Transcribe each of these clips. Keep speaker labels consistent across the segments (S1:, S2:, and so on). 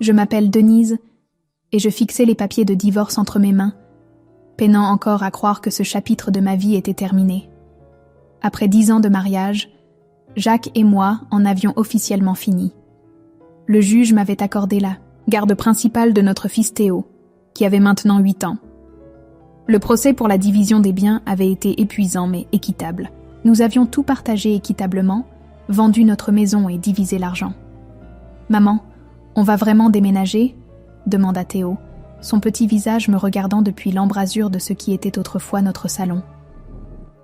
S1: Je m'appelle Denise et je fixais les papiers de divorce entre mes mains, peinant encore à croire que ce chapitre de ma vie était terminé. Après 10 ans de mariage, Jacques et moi en avions officiellement fini. Le juge m'avait accordé la garde principale de notre fils Théo, qui avait maintenant 8 ans. Le procès pour la division des biens avait été épuisant mais équitable. Nous avions tout partagé équitablement, vendu notre maison et divisé l'argent. « Maman, on va vraiment déménager ?» demanda Théo, son petit visage me regardant depuis l'embrasure de ce qui était autrefois notre salon.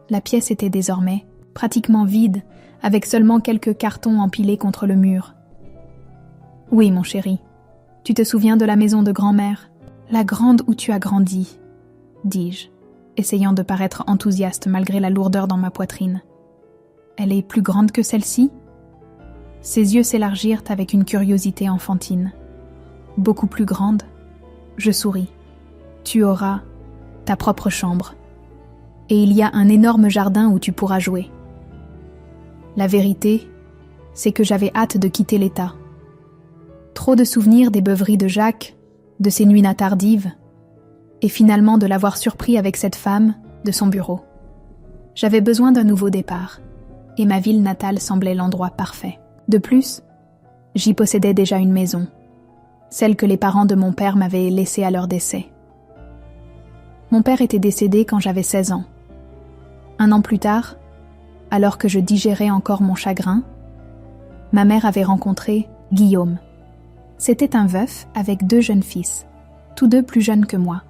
S1: La pièce était désormais pratiquement vide, avec seulement quelques cartons empilés contre le mur. « Oui, mon chéri, tu te souviens de la maison de grand-mère, la grande où tu as grandi ?» dis-je, essayant de paraître enthousiaste malgré la lourdeur dans ma poitrine. « Elle est plus grande que celle-ci ?» Ses yeux s'élargirent avec une curiosité enfantine. « Beaucoup plus grande ?» Je souris. « Tu auras ta propre chambre. Et il y a un énorme jardin où tu pourras jouer. » La vérité, c'est que j'avais hâte de quitter l'État. Trop de souvenirs des beuveries de Jacques, de ses nuits tardives, et finalement de l'avoir surpris avec cette femme de son bureau. J'avais besoin d'un nouveau départ, et ma ville natale semblait l'endroit parfait. De plus, j'y possédais déjà une maison, celle que les parents de mon père m'avaient laissée à leur décès. Mon père était décédé quand j'avais 16 ans. 1 an plus tard, alors que je digérais encore mon chagrin, ma mère avait rencontré Guillaume. C'était un veuf avec 2 jeunes fils, tous 2 plus jeunes que moi.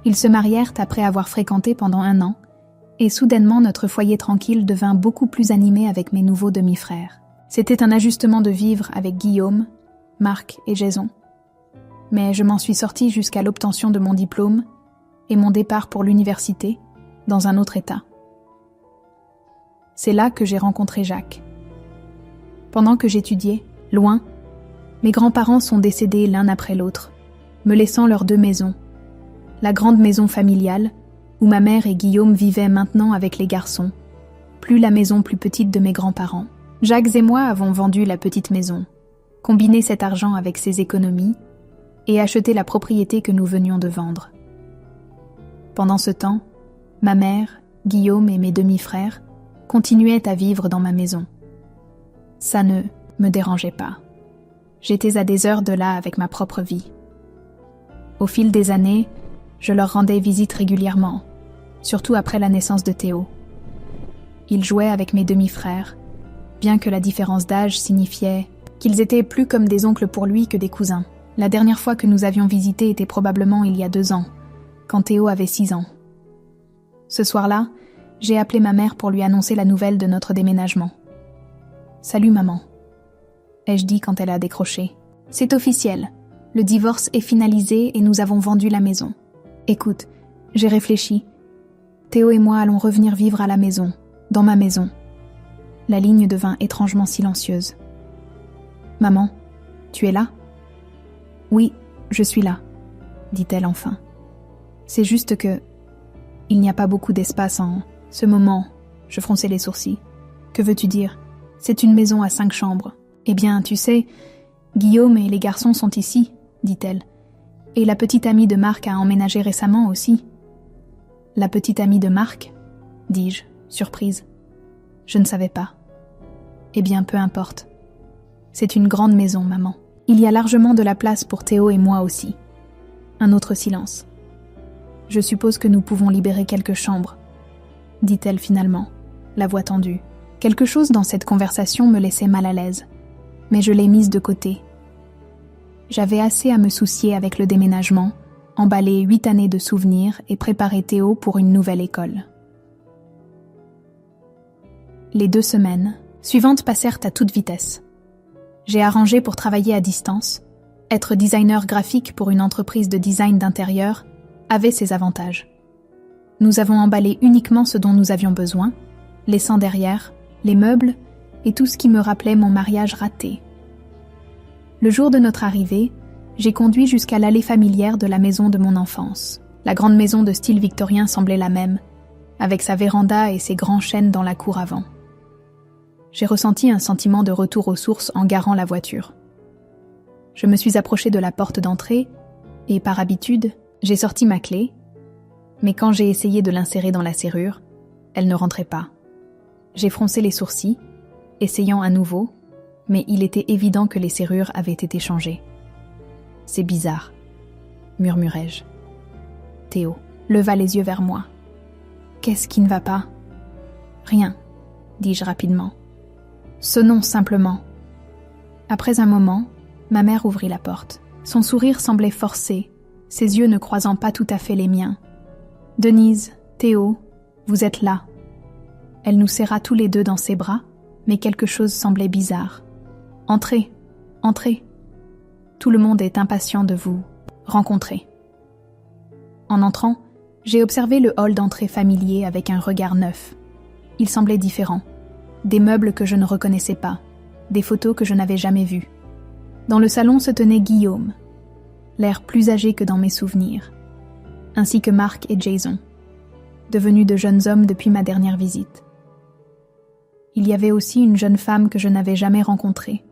S1: Ils se marièrent après avoir fréquenté pendant 1 an, et soudainement notre foyer tranquille devint beaucoup plus animé avec mes nouveaux demi-frères. C'était un ajustement de vivre avec Guillaume, Marc et Jason. Mais je m'en suis sortie jusqu'à l'obtention de mon diplôme et mon départ pour l'université dans un autre état. C'est là que j'ai rencontré Jacques. Pendant que j'étudiais, loin, mes grands-parents sont décédés l'un après l'autre, me laissant leurs 2 maisons. La grande maison familiale, où ma mère et Guillaume vivaient maintenant avec les garçons, plus la maison plus petite de mes grands-parents. Jacques et moi avons vendu la petite maison, combiné cet argent avec ses économies et acheté la propriété que nous venions de vendre. Pendant ce temps, ma mère, Guillaume et mes demi-frères continuaient à vivre dans ma maison. Ça ne me dérangeait pas. J'étais à des heures de là avec ma propre vie. Au fil des années, je leur rendais visite régulièrement, surtout après la naissance de Théo. Ils jouaient avec mes demi-frères, bien que la différence d'âge signifiait qu'ils étaient plus comme des oncles pour lui que des cousins. La dernière fois que nous avions visité était probablement il y a 2 ans, quand Théo avait 6 ans. Ce soir-là, j'ai appelé ma mère pour lui annoncer la nouvelle de notre déménagement. « Salut maman », ai-je dit quand elle a décroché. « C'est officiel, le divorce est finalisé et nous avons vendu la maison. Écoute, j'ai réfléchi. Théo et moi allons revenir vivre à la maison, dans ma maison. » La ligne devint étrangement silencieuse. « Maman, tu es là ?»« Oui, je suis là, » dit-elle enfin. « C'est juste que... il n'y a pas beaucoup d'espace en... ce moment. » Je fronçai les sourcils. « Que veux-tu dire ? C'est une maison à 5 chambres. »« Eh bien, tu sais, Guillaume et les garçons sont ici, » dit-elle. « Et la petite amie de Marc a emménagé récemment aussi. »« La petite amie de Marc ?» dis-je, surprise. Je ne savais pas. Eh bien, peu importe. C'est une grande maison, maman. Il y a largement de la place pour Théo et moi aussi. Un autre silence. Je suppose que nous pouvons libérer quelques chambres, dit-elle finalement, la voix tendue. Quelque chose dans cette conversation me laissait mal à l'aise, mais je l'ai mise de côté. J'avais assez à me soucier avec le déménagement, emballer 8 années de souvenirs et préparer Théo pour une nouvelle école. Les 2 semaines suivantes passèrent à toute vitesse. J'ai arrangé pour travailler à distance. Être designer graphique pour une entreprise de design d'intérieur avait ses avantages. Nous avons emballé uniquement ce dont nous avions besoin, laissant derrière les meubles et tout ce qui me rappelait mon mariage raté. Le jour de notre arrivée, j'ai conduit jusqu'à l'allée familière de la maison de mon enfance. La grande maison de style victorien semblait la même, avec sa véranda et ses grands chênes dans la cour avant. J'ai ressenti un sentiment de retour aux sources en garant la voiture. Je me suis approchée de la porte d'entrée et, par habitude, j'ai sorti ma clé, mais quand j'ai essayé de l'insérer dans la serrure, elle ne rentrait pas. J'ai froncé les sourcils, essayant à nouveau, mais il était évident que les serrures avaient été changées. « C'est bizarre », murmurai-je. Théo leva les yeux vers moi. « Qu'est-ce qui ne va pas ?»« Rien », dis-je rapidement. « Sonnons simplement. » Après un moment, ma mère ouvrit la porte. Son sourire semblait forcé, ses yeux ne croisant pas tout à fait les miens. « Denise, Théo, vous êtes là. » Elle nous serra tous les deux dans ses bras, mais quelque chose semblait bizarre. « Entrez, entrez. Tout le monde est impatient de vous rencontrer. » En entrant, j'ai observé le hall d'entrée familier avec un regard neuf. Il semblait différent. Des meubles que je ne reconnaissais pas, des photos que je n'avais jamais vues. Dans le salon se tenait Guillaume, l'air plus âgé que dans mes souvenirs, ainsi que Marc et Jason, devenus de jeunes hommes depuis ma dernière visite. Il y avait aussi une jeune femme que je n'avais jamais rencontrée,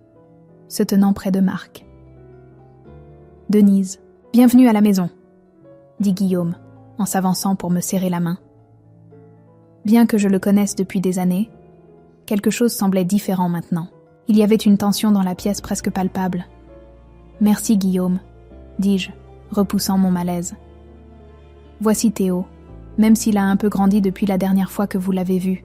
S1: se tenant près de Marc. « Denise, bienvenue à la maison », dit Guillaume, en s'avançant pour me serrer la main. Bien que je le connaisse depuis des années, quelque chose semblait différent maintenant. Il y avait une tension dans la pièce presque palpable. « Merci Guillaume », dis-je, repoussant mon malaise. « Voici Théo, même s'il a un peu grandi depuis la dernière fois que vous l'avez vu. »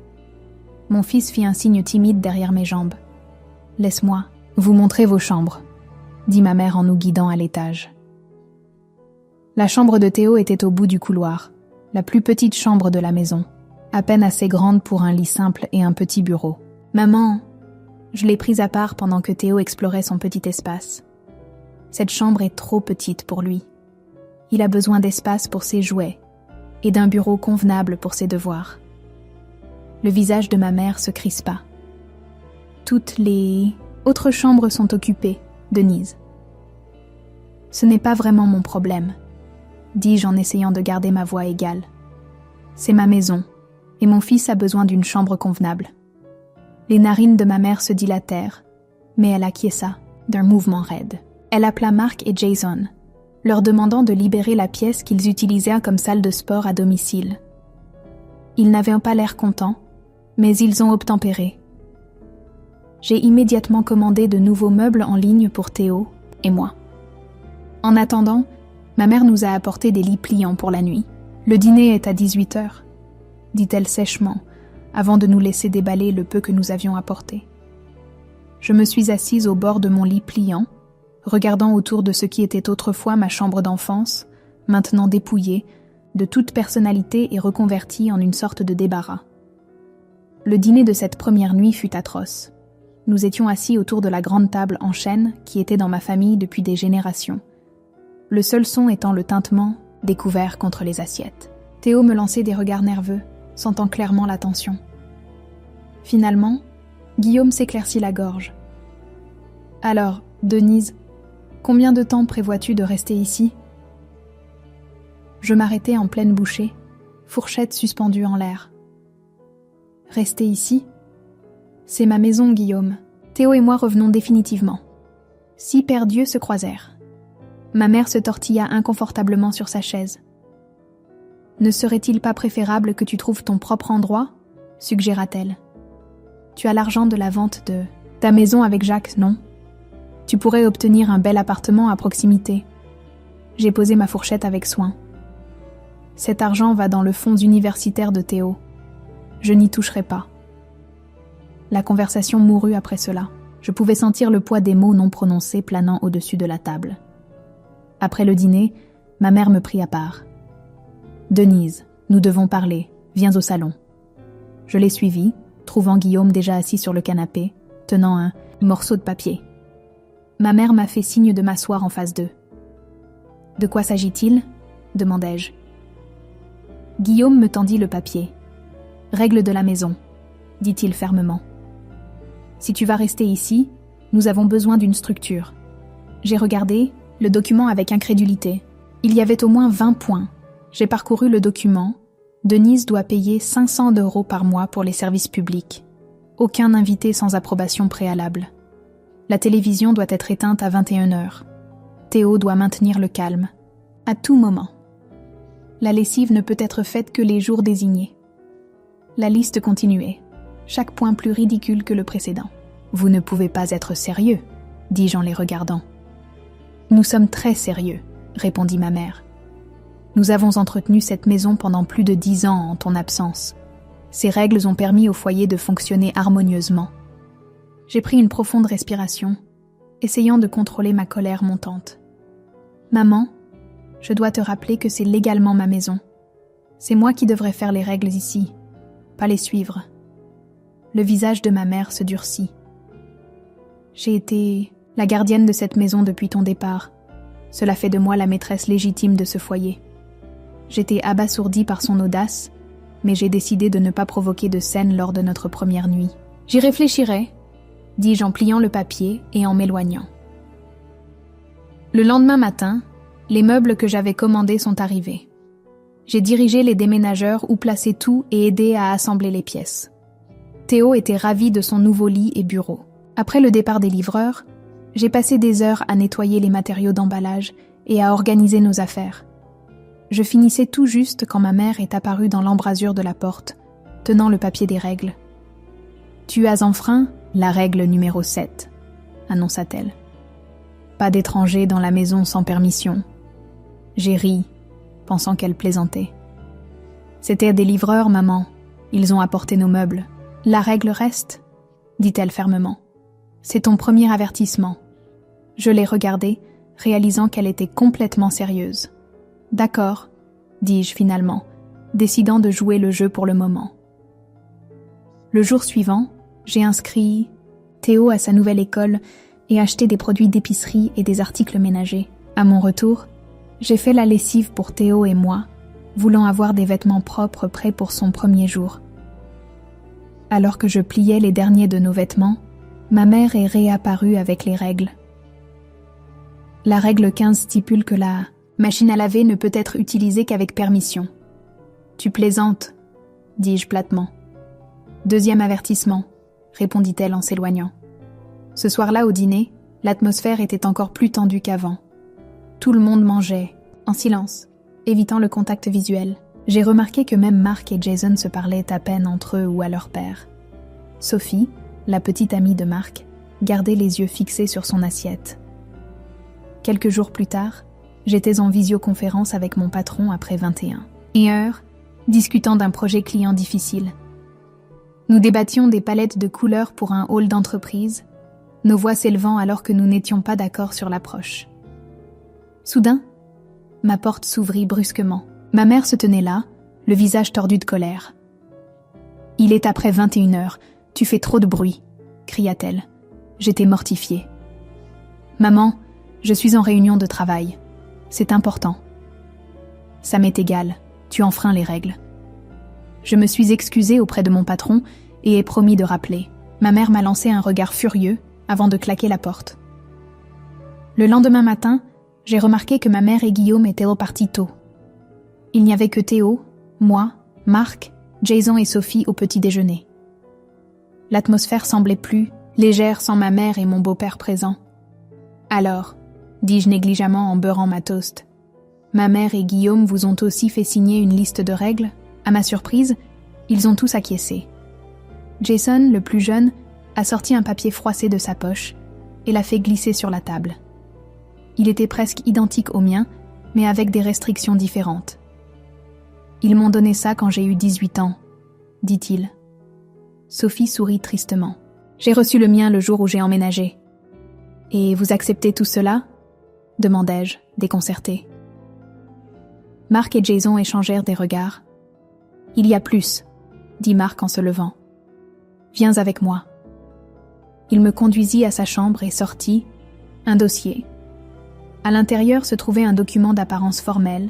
S1: Mon fils fit un signe timide derrière mes jambes. « Laisse-moi vous montrer vos chambres », dit ma mère en nous guidant à l'étage. La chambre de Théo était au bout du couloir, la plus petite chambre de la maison, à peine assez grande pour un lit simple et un petit bureau. « Maman !» Je l'ai prise à part pendant que Théo explorait son petit espace. Cette chambre est trop petite pour lui. Il a besoin d'espace pour ses jouets et d'un bureau convenable pour ses devoirs. Le visage de ma mère se crispa. « Toutes les autres chambres sont occupées, Denise. »« Ce n'est pas vraiment mon problème, » dis-je en essayant de garder ma voix égale. « C'est ma maison, et mon fils a besoin d'une chambre convenable. » Les narines de ma mère se dilatèrent, mais elle acquiesça d'un mouvement raide. Elle appela Marc et Jason, leur demandant de libérer la pièce qu'ils utilisaient comme salle de sport à domicile. Ils n'avaient pas l'air contents, mais ils ont obtempéré. J'ai immédiatement commandé de nouveaux meubles en ligne pour Théo et moi. En attendant, ma mère nous a apporté des lits pliants pour la nuit. « Le dîner est à 18h, dit-elle sèchement, avant de nous laisser déballer le peu que nous avions apporté. Je me suis assise au bord de mon lit pliant, regardant autour de ce qui était autrefois ma chambre d'enfance, maintenant dépouillée, de toute personnalité et reconvertie en une sorte de débarras. Le dîner de cette première nuit fut atroce. Nous étions assis autour de la grande table en chêne qui était dans ma famille depuis des générations. Le seul son étant le tintement des couverts contre les assiettes. Théo me lançait des regards nerveux, sentant clairement la tension. Finalement, Guillaume s'éclaircit la gorge. « Alors, Denise, combien de temps prévois-tu de rester ici ?» Je m'arrêtai en pleine bouchée, fourchette suspendue en l'air. « Rester ici ? C'est ma maison, Guillaume. Théo et moi revenons définitivement. » 6 paires d'yeux se croisèrent. Ma mère se tortilla inconfortablement sur sa chaise. « Ne serait-il pas préférable que tu trouves ton propre endroit ?» suggéra-t-elle. « Tu as l'argent de la vente de ta maison avec Jacques, non ? Tu pourrais obtenir un bel appartement à proximité. » J'ai posé ma fourchette avec soin. « Cet argent va dans le fonds universitaire de Théo. Je n'y toucherai pas. » La conversation mourut après cela. Je pouvais sentir le poids des mots non prononcés planant au-dessus de la table. Après le dîner, ma mère me prit à part. « Denise, nous devons parler. Viens au salon. » Je l'ai suivie, trouvant Guillaume déjà assis sur le canapé, tenant un morceau de papier. Ma mère m'a fait signe de m'asseoir en face d'eux. « De quoi s'agit-il » demandai-je. Guillaume me tendit le papier. « Règle de la maison » dit-il fermement. « Si tu vas rester ici, nous avons besoin d'une structure. » J'ai regardé le document avec incrédulité. Il y avait au moins 20 points. J'ai parcouru le document. Denise doit payer 500 € par mois pour les services publics. Aucun invité sans approbation préalable. La télévision doit être éteinte à 21h. Théo doit maintenir le calme, à tout moment. La lessive ne peut être faite que les jours désignés. La liste continuait, chaque point plus ridicule que le précédent. « Vous ne pouvez pas être sérieux », dis-je en les regardant. « Nous sommes très sérieux », répondit ma mère. « Nous avons entretenu cette maison pendant plus de 10 ans en ton absence. Ces règles ont permis au foyer de fonctionner harmonieusement. » J'ai pris une profonde respiration, essayant de contrôler ma colère montante. « Maman, je dois te rappeler que c'est légalement ma maison. C'est moi qui devrais faire les règles ici, pas les suivre. » Le visage de ma mère se durcit. « J'ai été la gardienne de cette maison depuis ton départ. Cela fait de moi la maîtresse légitime de ce foyer. J'étais abasourdie par son audace, mais j'ai décidé de ne pas provoquer de scène lors de notre première nuit. J'y réfléchirai, dis-je en pliant le papier et en m'éloignant. Le lendemain matin, les meubles que j'avais commandés sont arrivés. J'ai dirigé les déménageurs où placer tout et aidé à assembler les pièces. Théo était ravi de son nouveau lit et bureau. Après le départ des livreurs, j'ai passé des heures à nettoyer les matériaux d'emballage et à organiser nos affaires. Je finissais tout juste quand ma mère est apparue dans l'embrasure de la porte, tenant le papier des règles. « Tu as enfreint la règle numéro 7, annonça-t-elle. Pas d'étrangers dans la maison sans permission. » J'ai ri, pensant qu'elle plaisantait. « C'étaient des livreurs, maman. Ils ont apporté nos meubles. La règle reste, » dit-elle fermement. « C'est ton premier avertissement. » Je l'ai regardée, réalisant qu'elle était complètement sérieuse. « D'accord, » dis-je finalement, décidant de jouer le jeu pour le moment. Le jour suivant, j'ai inscrit Théo à sa nouvelle école et acheté des produits d'épicerie et des articles ménagers. À mon retour, j'ai fait la lessive pour Théo et moi, voulant avoir des vêtements propres prêts pour son premier jour. Alors que je pliais les derniers de nos vêtements, ma mère est réapparue avec les règles. La règle 15 stipule que la machine à laver ne peut être utilisée qu'avec permission. « Tu plaisantes », dis-je platement. « Deuxième avertissement », répondit-elle en s'éloignant. Ce soir-là au dîner, l'atmosphère était encore plus tendue qu'avant. Tout le monde mangeait, en silence, évitant le contact visuel. J'ai remarqué que même Mark et Jason se parlaient à peine entre eux ou à leur père. Sophie, la petite amie de Mark, gardait les yeux fixés sur son assiette. Quelques jours plus tard, j'étais en visioconférence avec mon patron après 21h, discutant d'un projet client difficile. Nous débattions des palettes de couleurs pour un hall d'entreprise, nos voix s'élevant alors que nous n'étions pas d'accord sur l'approche. Soudain, ma porte s'ouvrit brusquement. Ma mère se tenait là, le visage tordu de colère. « Il est après 21h, tu fais trop de bruit », cria-t-elle. J'étais mortifiée. « Maman, je suis en réunion de travail. C'est important. » « Ça m'est égal, tu enfreins les règles. » Je me suis excusée auprès de mon patron et ai promis de rappeler. Ma mère m'a lancé un regard furieux avant de claquer la porte. Le lendemain matin, j'ai remarqué que ma mère et Guillaume étaient repartis tôt. Il n'y avait que Théo, moi, Mark, Jason et Sophie au petit déjeuner. L'atmosphère semblait plus légère sans ma mère et mon beau-père présents. « Alors », dis-je négligemment en beurrant ma toast, « ma mère et Guillaume vous ont aussi fait signer une liste de règles ? À ma surprise, ils ont tous acquiescé. Jason, le plus jeune, a sorti un papier froissé de sa poche et l'a fait glisser sur la table. Il était presque identique au mien, mais avec des restrictions différentes. « Ils m'ont donné ça quand j'ai eu 18 ans, » dit-il. Sophie sourit tristement. « J'ai reçu le mien le jour où j'ai emménagé. »« Et vous acceptez tout cela ?» demandai-je, déconcertée. Mark et Jason échangèrent des regards. « Il y a plus, » dit Mark en se levant. « Viens avec moi. » Il me conduisit à sa chambre et sortit un dossier. À l'intérieur se trouvait un document d'apparence formelle,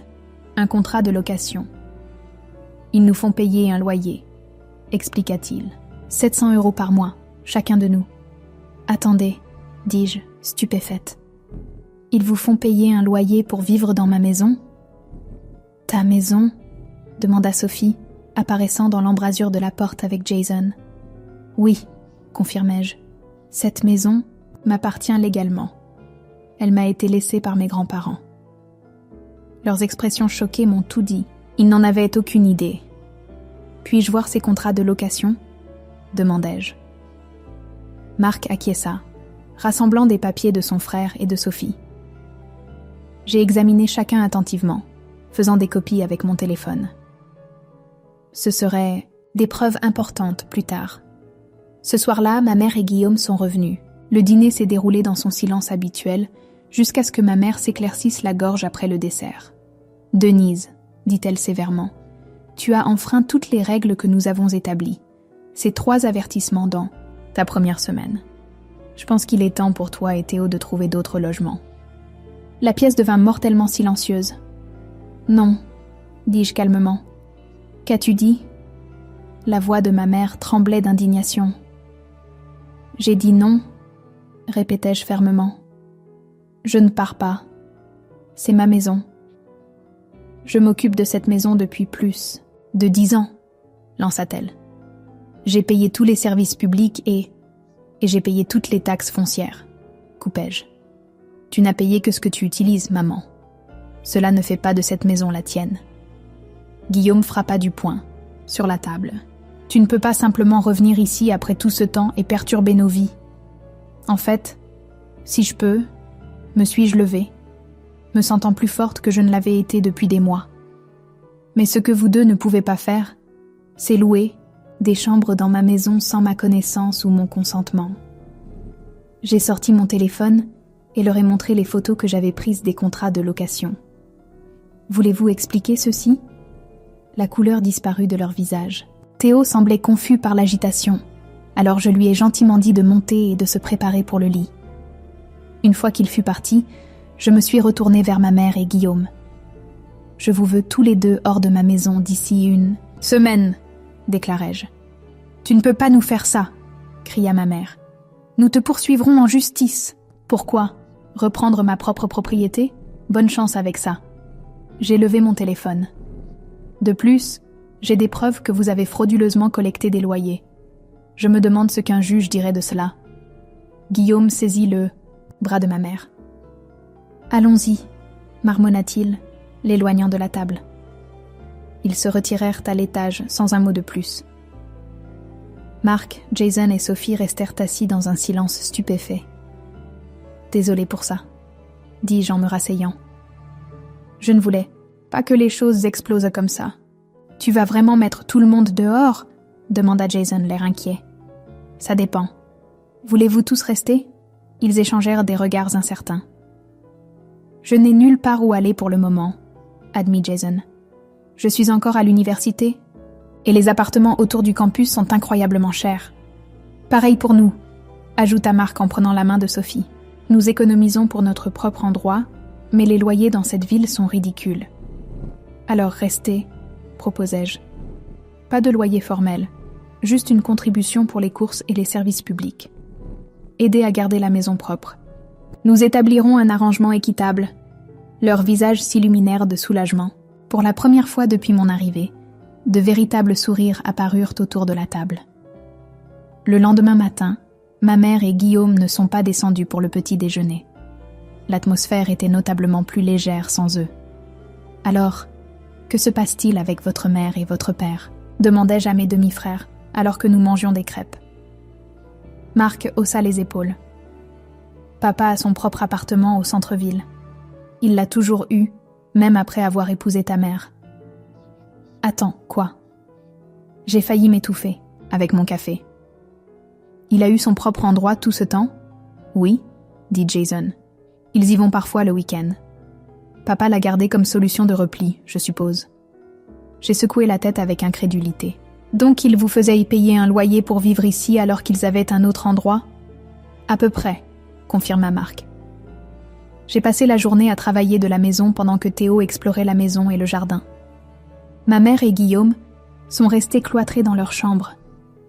S1: un contrat de location. « Ils nous font payer un loyer, » expliqua-t-il. 700 € par mois, chacun de nous. « Attendez, » dis-je, stupéfaite. « Ils vous font payer un loyer pour vivre dans ma maison ?»« Ta maison ?» demanda Sophie, apparaissant dans l'embrasure de la porte avec Jason. « Oui, confirmai-je. Cette maison m'appartient légalement. Elle m'a été laissée par mes grands-parents. Leurs expressions choquées m'ont tout dit. Ils n'en avaient aucune idée. Puis-je voir ces contrats de location ? Demandai-je. Marc acquiesça, rassemblant des papiers de son frère et de Sophie. J'ai examiné chacun attentivement, faisant des copies avec mon téléphone. Ce seraient des preuves importantes plus tard. Ce soir-là, ma mère et Guillaume sont revenus. Le dîner s'est déroulé dans son silence habituel, jusqu'à ce que ma mère s'éclaircisse la gorge après le dessert. « Denise, dit-elle sévèrement, tu as enfreint toutes les règles que nous avons établies. Ces 3 avertissements dans ta première semaine. Je pense qu'il est temps pour toi et Théo de trouver d'autres logements. » La pièce devint mortellement silencieuse. « Non, dis-je calmement. Qu'as-tu dit ?» La voix de ma mère tremblait d'indignation. « J'ai dit non, » répétai-je fermement. « Je ne pars pas. C'est ma maison. Je m'occupe de cette maison depuis plus de 10 ans, lança-t-elle. J'ai payé tous les services publics et j'ai payé toutes les taxes foncières, coupai-je. Tu n'as payé que ce que tu utilises, maman. Cela ne fait pas de cette maison la tienne. Guillaume frappa du poing sur la table. Tu ne peux pas simplement revenir ici après tout ce temps et perturber nos vies. En fait, si je peux, me suis-je levée, me sentant plus forte que je ne l'avais été depuis des mois. Mais ce que vous deux ne pouvez pas faire, c'est louer des chambres dans ma maison sans ma connaissance ou mon consentement. J'ai sorti mon téléphone et leur ai montré les photos que j'avais prises des contrats de location. Voulez-vous expliquer ceci ? La couleur disparut de leur visage. Théo semblait confus par l'agitation, alors je lui ai gentiment dit de monter et de se préparer pour le lit. Une fois qu'il fut parti, je me suis retournée vers ma mère et Guillaume. « Je vous veux tous les deux hors de ma maison d'ici une semaine, déclarai-je. « Tu ne peux pas nous faire ça, cria ma mère. Nous te poursuivrons en justice. Pourquoi ? Reprendre ma propre propriété ? Bonne chance avec ça. » J'ai levé mon téléphone. De plus, j'ai des preuves que vous avez frauduleusement collecté des loyers. Je me demande ce qu'un juge dirait de cela. Guillaume saisit le bras de ma mère. « Allons-y, marmonna-t-il, l'éloignant de la table. Ils se retirèrent à l'étage sans un mot de plus. Marc, Jason et Sophie restèrent assis dans un silence stupéfait. « Désolé pour ça, » dis-je en me rasseyant. « Je ne voulais pas que les choses explosent comme ça. »« Tu vas vraiment mettre tout le monde dehors ?» demanda Jason, l'air inquiet. « Ça dépend. Voulez-vous tous rester ?» Ils échangèrent des regards incertains. « Je n'ai nulle part où aller pour le moment, » admit Jason. « Je suis encore à l'université, et les appartements autour du campus sont incroyablement chers. Pareil pour nous, » ajouta Marc en prenant la main de Sophie. « Nous économisons pour notre propre endroit, mais les loyers dans cette ville sont ridicules. »« Alors restez, » proposai-je. « Pas de loyer formel, juste une contribution pour les courses et les services publics. Aidez à garder la maison propre. Nous établirons un arrangement équitable. » Leurs visages s'illuminèrent de soulagement. Pour la première fois depuis mon arrivée, de véritables sourires apparurent autour de la table. Le lendemain matin, ma mère et Guillaume ne sont pas descendus pour le petit déjeuner. L'atmosphère était notablement plus légère sans eux. « Alors, que se passe-t-il avec votre mère et votre père ?» demandai-je à mes demi-frères, alors que nous mangions des crêpes. Marc haussa les épaules. « Papa a son propre appartement au centre-ville. Il l'a toujours eu, même après avoir épousé ta mère. » « Attends, quoi ? » J'ai failli m'étouffer, avec mon café. « Il a eu son propre endroit tout ce temps ? » « Oui, » dit Jason. « Ils y vont parfois le week-end. Papa l'a gardé comme solution de repli, je suppose. » J'ai secoué la tête avec incrédulité. « Donc ils vous faisaient y payer un loyer pour vivre ici alors qu'ils avaient un autre endroit ? » « À peu près, » confirma Marc. J'ai passé la journée à travailler de la maison pendant que Théo explorait la maison et le jardin. Ma mère et Guillaume sont restés cloîtrés dans leur chambre,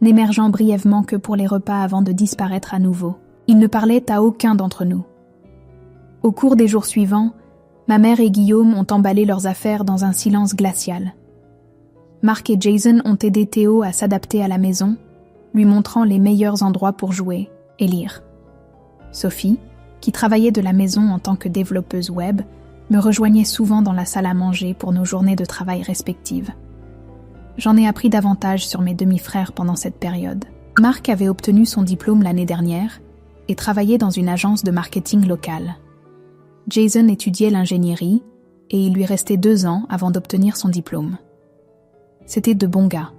S1: n'émergeant brièvement que pour les repas avant de disparaître à nouveau. Ils ne parlaient à aucun d'entre nous. Au cours des jours suivants, ma mère et Guillaume ont emballé leurs affaires dans un silence glacial. Marc et Jason ont aidé Théo à s'adapter à la maison, lui montrant les meilleurs endroits pour jouer et lire. Sophie, qui travaillait de la maison en tant que développeuse web, me rejoignait souvent dans la salle à manger pour nos journées de travail respectives. J'en ai appris davantage sur mes demi-frères pendant cette période. Mark avait obtenu son diplôme l'année dernière et travaillait dans une agence de marketing locale. Jason étudiait l'ingénierie et il lui restait 2 ans avant d'obtenir son diplôme. C'étaient de bons gars.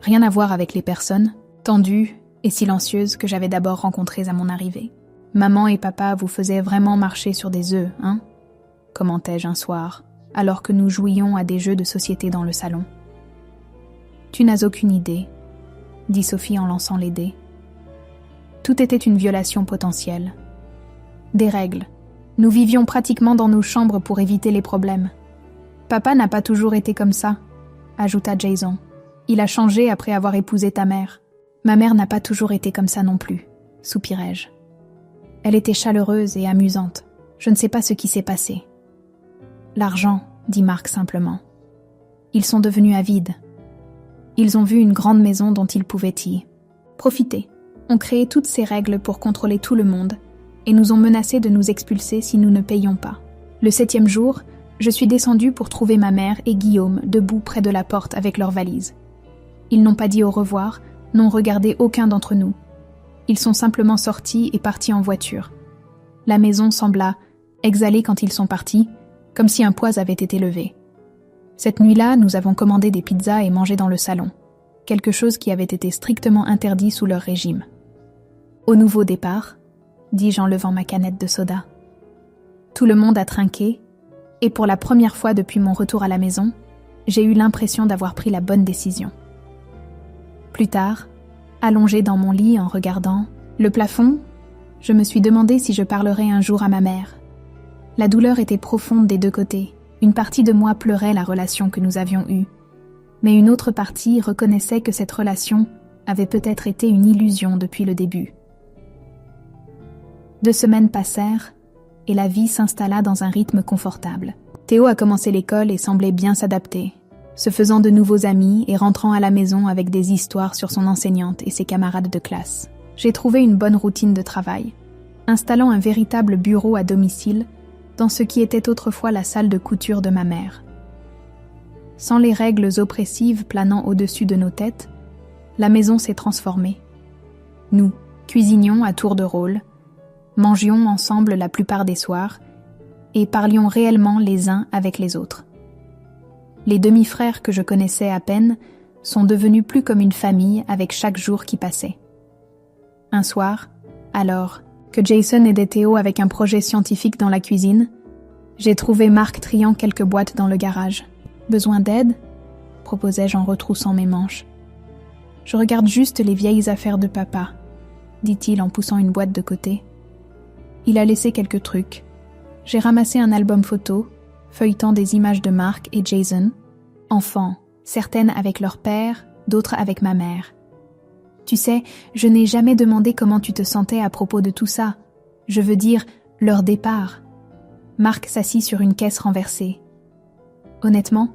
S1: Rien à voir avec les personnes, tendues et silencieuses que j'avais d'abord rencontrées à mon arrivée. « Maman et papa vous faisaient vraiment marcher sur des œufs, hein ?» commentai-je un soir, alors que nous jouions à des jeux de société dans le salon. « Tu n'as aucune idée, » dit Sophie en lançant les dés. Tout était une violation potentielle. Des règles. Nous vivions pratiquement dans nos chambres pour éviter les problèmes. « Papa n'a pas toujours été comme ça, » ajouta Jason. « Il a changé après avoir épousé ta mère. »« Ma mère n'a pas toujours été comme ça non plus, » soupirai-je. Elle était chaleureuse et amusante. Je ne sais pas ce qui s'est passé. « L'argent, » dit Mark simplement. Ils sont devenus avides. Ils ont vu une grande maison dont ils pouvaient y profiter. On créé toutes ces règles pour contrôler tout le monde et nous ont menacés de nous expulser si nous ne payions pas. Le 7e jour, je suis descendue pour trouver ma mère et Guillaume debout près de la porte avec leurs valises. Ils n'ont pas dit au revoir, n'ont regardé aucun d'entre nous. Ils sont simplement sortis et partis en voiture. La maison sembla exhaler quand ils sont partis, comme si un poids avait été levé. Cette nuit-là, nous avons commandé des pizzas et mangé dans le salon, quelque chose qui avait été strictement interdit sous leur régime. « Au nouveau départ », dis-je en levant ma canette de soda. Tout le monde a trinqué, et pour la première fois depuis mon retour à la maison, j'ai eu l'impression d'avoir pris la bonne décision. Plus tard, allongée dans mon lit en regardant le plafond, je me suis demandé si je parlerais un jour à ma mère. La douleur était profonde des 2 côtés. Une partie de moi pleurait la relation que nous avions eue, mais une autre partie reconnaissait que cette relation avait peut-être été une illusion depuis le début. 2 semaines passèrent et la vie s'installa dans un rythme confortable. Théo a commencé l'école et semblait bien s'adapter, se faisant de nouveaux amis et rentrant à la maison avec des histoires sur son enseignante et ses camarades de classe. J'ai trouvé une bonne routine de travail, installant un véritable bureau à domicile dans ce qui était autrefois la salle de couture de ma mère. Sans les règles oppressives planant au-dessus de nos têtes, la maison s'est transformée. Nous cuisinions à tour de rôle, mangions ensemble la plupart des soirs et parlions réellement les uns avec les autres. Les demi-frères que je connaissais à peine sont devenus plus comme une famille avec chaque jour qui passait. Un soir, alors que Jason aidait Théo avec un projet scientifique dans la cuisine, j'ai trouvé Mark triant quelques boîtes dans le garage. « Besoin d'aide ?» proposai-je en retroussant mes manches. « Je regarde juste les vieilles affaires de papa », dit-il en poussant une boîte de côté. Il a laissé quelques trucs. J'ai ramassé un album photo, feuilletant des images de Mark et Jason, enfants, certaines avec leur père, d'autres avec ma mère. Tu sais, je n'ai jamais demandé comment tu te sentais à propos de tout ça. Je veux dire, leur départ. Mark s'assit sur une caisse renversée. Honnêtement,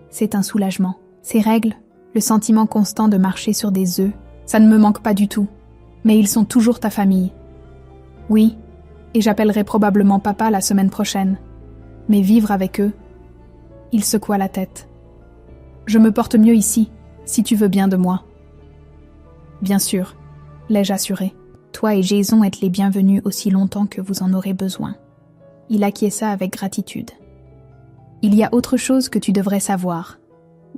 S1: c'est un soulagement. Ces règles, le sentiment constant de marcher sur des œufs, ça ne me manque pas du tout. Mais ils sont toujours ta famille. Oui, et j'appellerai probablement papa la semaine prochaine. Mais vivre avec eux, il secoua la tête. Je me porte mieux ici, si tu veux bien de moi. Bien sûr, l'ai-je assuré. Toi et Jason êtes les bienvenus aussi longtemps que vous en aurez besoin. Il acquiesça avec gratitude. Il y a autre chose que tu devrais savoir,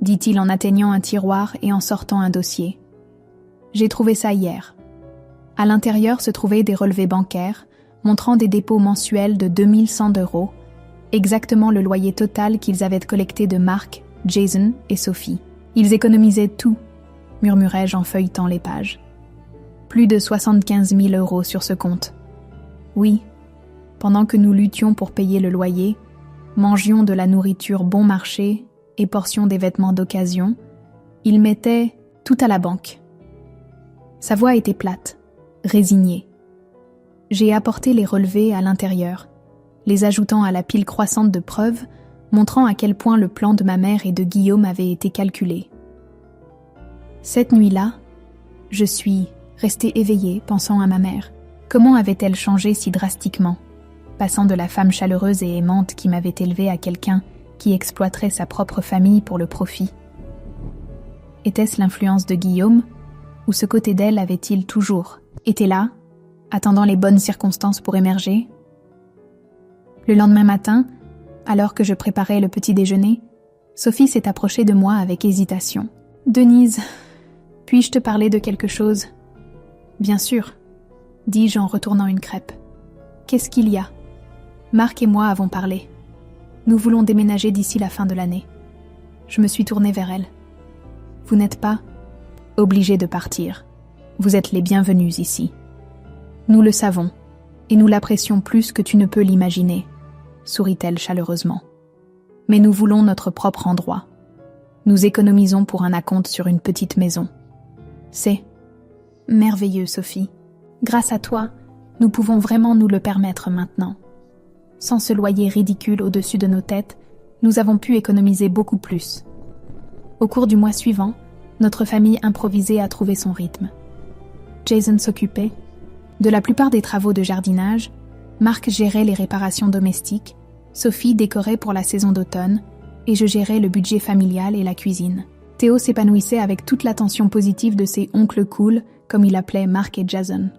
S1: dit-il en atteignant un tiroir et en sortant un dossier. J'ai trouvé ça hier. À l'intérieur se trouvaient des relevés bancaires montrant des dépôts mensuels de 2100 €, exactement le loyer total qu'ils avaient collecté de Mark, Jason et Sophie. Ils économisaient tout, murmurai-je en feuilletant les pages. Plus de 75 000 € sur ce compte. Oui, pendant que nous luttions pour payer le loyer, mangions de la nourriture bon marché et portions des vêtements d'occasion, ils mettaient tout à la banque. Sa voix était plate, résignée. J'ai apporté les relevés à l'intérieur, les ajoutant à la pile croissante de preuves, montrant à quel point le plan de ma mère et de Guillaume avait été calculé. Cette nuit-là, je suis restée éveillée pensant à ma mère. Comment avait-elle changé si drastiquement, passant de la femme chaleureuse et aimante qui m'avait élevée à quelqu'un qui exploiterait sa propre famille pour le profit? Était-ce l'influence de Guillaume, ou ce côté d'elle avait-il toujours été là, attendant les bonnes circonstances pour émerger? Le lendemain matin, alors que je préparais le petit déjeuner, Sophie s'est approchée de moi avec hésitation. « Denise, puis-je te parler de quelque chose ?»« Bien sûr, » dis-je en retournant une crêpe. « Qu'est-ce qu'il y a ?» Marc et moi avons parlé. Nous voulons déménager d'ici la fin de l'année. Je me suis tournée vers elle. « Vous n'êtes pas obligés de partir. Vous êtes les bienvenus ici. Nous le savons, et nous l'apprécions plus que tu ne peux l'imaginer, » sourit-elle chaleureusement. « Mais nous voulons notre propre endroit. Nous économisons pour un acompte sur une petite maison. C'est merveilleux, Sophie. Grâce à toi, nous pouvons vraiment nous le permettre maintenant. Sans ce loyer ridicule au-dessus de nos têtes, nous avons pu économiser beaucoup plus. » Au cours du mois suivant, notre famille improvisée a trouvé son rythme. Jason s'occupait de la plupart des travaux de jardinage, Marc gérait les réparations domestiques, Sophie décorait pour la saison d'automne, et je gérais le budget familial et la cuisine. Théo s'épanouissait avec toute l'attention positive de ses oncles cool, comme il appelait Marc et Jason.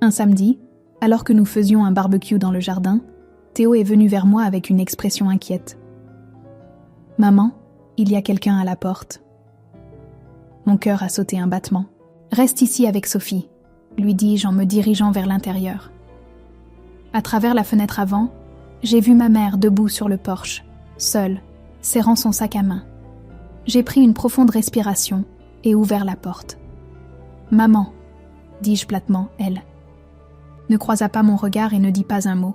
S1: Un samedi, alors que nous faisions un barbecue dans le jardin, Théo est venu vers moi avec une expression inquiète. « Maman, il y a quelqu'un à la porte. » Mon cœur a sauté un battement. « Reste ici avec Sophie, » lui dis-je en me dirigeant vers l'intérieur. À travers la fenêtre avant, j'ai vu ma mère debout sur le porche, seule, serrant son sac à main. J'ai pris une profonde respiration et ouvert la porte. « Maman » dis-je platement, elle. Ne croisa pas mon regard et ne dit pas un mot.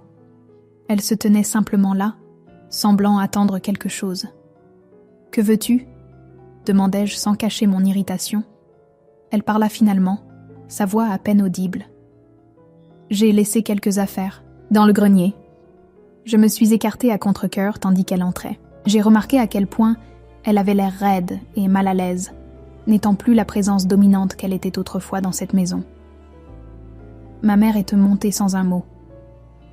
S1: Elle se tenait simplement là, semblant attendre quelque chose. « Que veux-tu » demandai-je sans cacher mon irritation. Elle parla finalement, sa voix à peine audible. « J'ai laissé quelques affaires, dans le grenier. » Je me suis écartée à contre-cœur tandis qu'elle entrait. J'ai remarqué à quel point elle avait l'air raide et mal à l'aise, n'étant plus la présence dominante qu'elle était autrefois dans cette maison. Ma mère est montée sans un mot.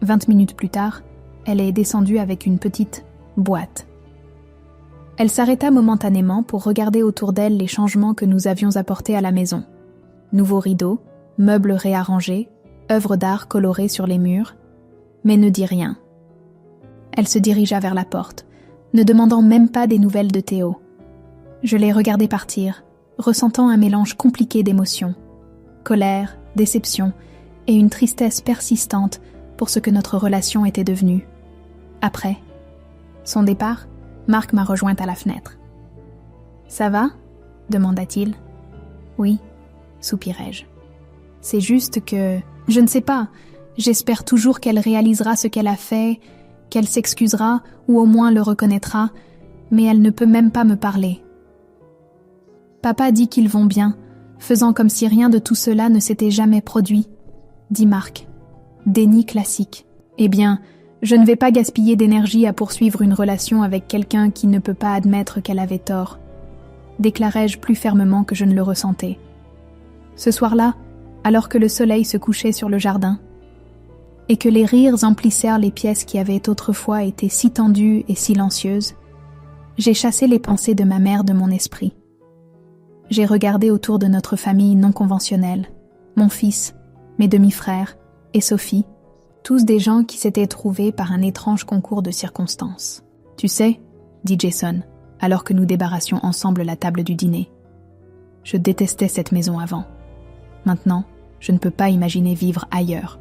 S1: 20 minutes plus tard, elle est descendue avec une petite boîte. Elle s'arrêta momentanément pour regarder autour d'elle les changements que nous avions apportés à la maison. Nouveaux rideaux, meubles réarrangés, œuvres d'art colorées sur les murs, mais ne dit rien. Elle se dirigea vers la porte, ne demandant même pas des nouvelles de Théo. Je l'ai regardé partir, ressentant un mélange compliqué d'émotions. Colère, déception et une tristesse persistante pour ce que notre relation était devenue. Après son départ, Marc m'a rejointe à la fenêtre. « Ça va ?» demanda-t-il. « Oui » soupirai-je. « C'est juste que... je ne sais pas. J'espère toujours qu'elle réalisera ce qu'elle a fait, qu'elle s'excusera ou au moins le reconnaîtra, mais elle ne peut même pas me parler. » Papa dit qu'ils vont bien, faisant comme si rien de tout cela ne s'était jamais produit, dit Marc. Déni classique. Eh bien, je ne vais pas gaspiller d'énergie à poursuivre une relation avec quelqu'un qui ne peut pas admettre qu'elle avait tort, déclarai-je plus fermement que je ne le ressentais. Ce soir-là, alors que le soleil se couchait sur le jardin, et que les rires emplissèrent les pièces qui avaient autrefois été si tendues et silencieuses, j'ai chassé les pensées de ma mère de mon esprit. J'ai regardé autour de notre famille non conventionnelle, mon fils, mes demi-frères et Sophie, tous des gens qui s'étaient trouvés par un étrange concours de circonstances. « Tu sais, » dit Jason, alors que nous débarrassions ensemble la table du dîner. « Je détestais cette maison avant. Maintenant, je ne peux pas imaginer vivre ailleurs.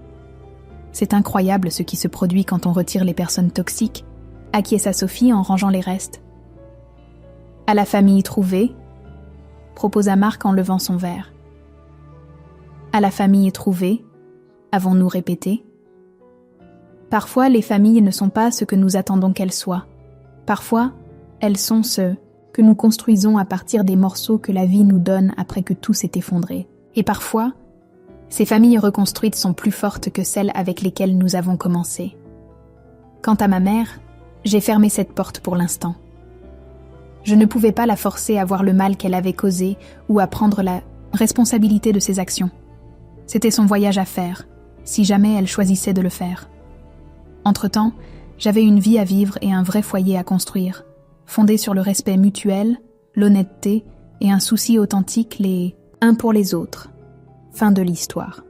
S1: C'est incroyable ce qui se produit quand on retire les personnes toxiques, » acquiesça Sophie en rangeant les restes. « À la famille trouvée » proposa Marc en levant son verre. « À la famille trouvée » avons-nous répété. Parfois, les familles ne sont pas ce que nous attendons qu'elles soient. Parfois, elles sont ce que nous construisons à partir des morceaux que la vie nous donne après que tout s'est effondré. Et parfois, ces familles reconstruites sont plus fortes que celles avec lesquelles nous avons commencé. Quant à ma mère, j'ai fermé cette porte pour l'instant. Je ne pouvais pas la forcer à voir le mal qu'elle avait causé ou à prendre la responsabilité de ses actions. C'était son voyage à faire, si jamais elle choisissait de le faire. Entre-temps, j'avais une vie à vivre et un vrai foyer à construire, fondé sur le respect mutuel, l'honnêteté et un souci authentique, les uns pour les autres. Fin de l'histoire.